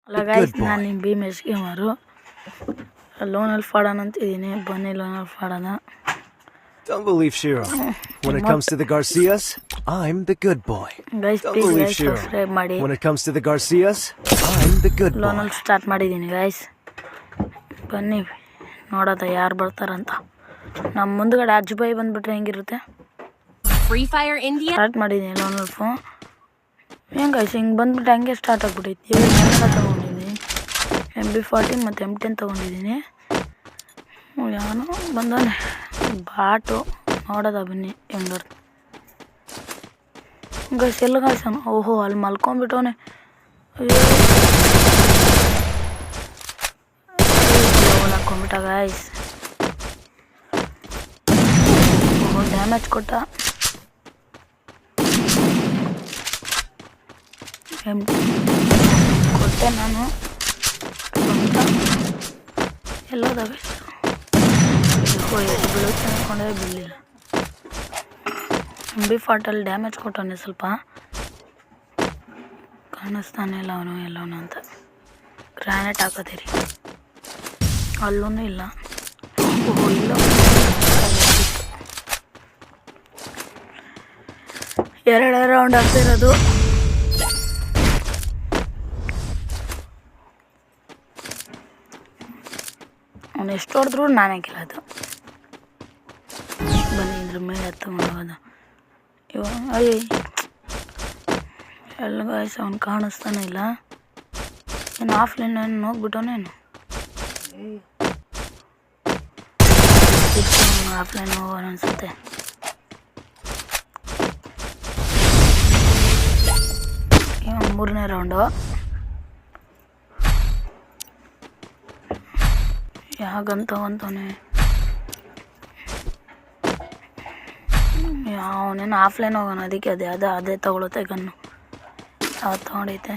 ಅಲ್ಲ ಗೈಸ್, ನಾನು ನಿಮ್ಮ ಭೀಮೇಶ್ ಗೇಮರು. ಲೋನಲ್ಲಿ ಫಾಡೋಣ ಅಂತಿದ್ದೀನಿ. ಬನ್ನಿ ಲೋನಲ್ಲಿ ಫಾಡೋಣ. Don't believe Shiro. When it comes to the Garcias, I'm the good boy. Guys Don't please believe guys Shiro. Subscribe ಮಾಡಿ. When it comes to the Garcias, I'm the good boy. ಲೋನಲ್ಲಿ start ಮಾಡಿದ್ದೀನಿ guys. ಬನ್ನಿ ನೋಡೋದ ಯಾರು ಬರ್ತಾರಂತ. ನಮ್ಮ ಮುಂದ್ಗಡೆ ಅಜ್ಬಾಯಿ ಬಂದ್ಬಿಟ್ರೆ ಹೆಂಗಿರುತ್ತೆ. Free Fire India. ಸ್ಟಾರ್ಟ್ ಮಾಡಿದ್ದೀನಿ ಲೋನಲ್ಲಿ ಫೋನ್. ಹೆಂಗೆ ಗೈಸ್ ಹಿಂಗೆ ಬಂದ್ಬಿಟ್ಟು ಹಂಗೆ ಸ್ಟಾರ್ಟ್ ಆಗ್ಬಿಟ್ಟೈತಿ. ಎಲ್ಲ ತೊಗೊಂಡಿದ್ದೀನಿ. MB14 ಮತ್ತು M10 ತೊಗೊಂಡಿದ್ದೀನಿ. ಯಾವನೋ ಬಂದಾನೆ ಬಾಟು. ನೋಡೋದ ಬನ್ನಿ ಹೆಂಗಾರ ಗೈಸ್. ಎಲ್ಲ ಗೈಸ್ ಓಹೋ ಅಲ್ಲಿ ಮಲ್ಕೊಂಡ್ಬಿಟ್ಟವನೆ. ಹಾಕೊಂಡ್ಬಿಟ್ಟ ಗೈಸ್. ಓಹೋ ಡ್ಯಾಮೇಜ್ ಕೊಟ್ಟ. ಕೊಟ್ಟೆ ನಾನು. ಎಲ್ಲೋದ ಗೈಸ್. ಬೀಳುತ್ತೆ ಅಂದ್ಕೊಂಡ್ರೆ ಬೀಳಲಿಲ್ಲ. MB14 ಡ್ಯಾಮೇಜ್ ಕೊಟ್ಟವನೆ ಸ್ವಲ್ಪ. ಕಾಣಿಸ್ತಾನೆ ಇಲ್ಲ ಅವನು ಎಲ್ಲವನು ಅಂತ. ಗ್ರಾನೇಟ್ ಹಾಕೋತೀರಿ. ಅಲ್ಲೂ ಇಲ್ಲ. ಓಹೋ ಇಲ್ಲ. ಎರಡೇ ರೌಂಡ್ ಆಗ್ತಿರೋದು. ಅವನು ಎಷ್ಟು ಹೊಡೆದ್ರು ನಾನೇ ಗೆಲ್ಲೋದು. ಬನ್ನಿ ಇದ್ರ ಮೇಲೆ ಎತ್ತಗೊಂಡೋಗೋದು. ಅಯ್ಯ ಎಲ್ಲ ಗಾಯ್ಸ್ ಅವ್ನು ಕಾಣಿಸ್ತಾನೆ ಇಲ್ಲ. ಏನು ಆಫ್ಲೈನ್ ಏನು ಹೋಗ್ಬಿಟ್ಟವನೇನು. ಆಫ್ಲೈನ್ ಹೋಗೋಣ ಅನ್ಸುತ್ತೆ. ಮೂರನೇ ರೌಂಡು. ಯಾಗಂತ ಅಂತವನೇ. ಅವನೇನು ಆಫ್ಲೈನ್ ಹೋಗೋಣ. ಅದಕ್ಕೆ ಅದೇ ತಗೊಳುತ್ತೆ ಗನ್ನು. ಯಾವ್ದು ತೊಗೊಂಡೈತೆ.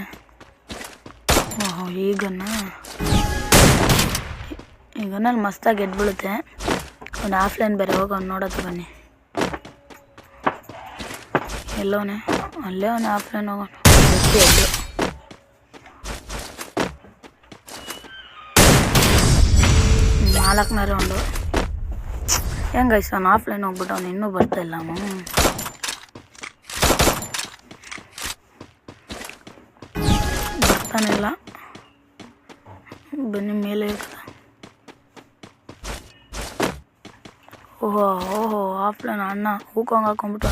ಓಹೋ ಈ ಗನ್ನಲ್ಲಿ ಮಸ್ತಾಗಿ ಗೆದ್ಬಿಡುತ್ತೆ. ಅವ್ನು ಆಫ್ಲೈನ್ ಬೇರೆ ಹೋಗೋನು. ನೋಡೋದು ಬನ್ನಿ. ಎಲ್ಲವನೇ ಅಲ್ಲೇ ಅವನು ಆಫ್ಲೈನ್ ಹೋಗೋಣ. ಎದ್ದು 4ನೇ ರೌಂಡು. ಹೆಂಗೈಸ್ ಅವ್ನು ಆಫ್ಲೈನ್ ಹೋಗ್ಬಿಟ್ಟು ಅವ್ನು ಇನ್ನೂ ಬರ್ತಾಯಿಲ್ಲ. ಅವನು ಬರ್ತಾನಿಲ್ಲ. ಬನ್ನಿ ಮೇಲೆ ಇರ್ತದೆ. ಓಹೋ ಓಹೋ ಆಫ್ಲೈನ್ ಅಣ್ಣ ಹೂಕೊಂಗ್ ಹಾಕೊಂಡ್ಬಿಟ್ಟು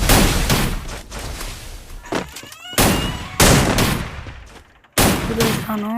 ಅವನು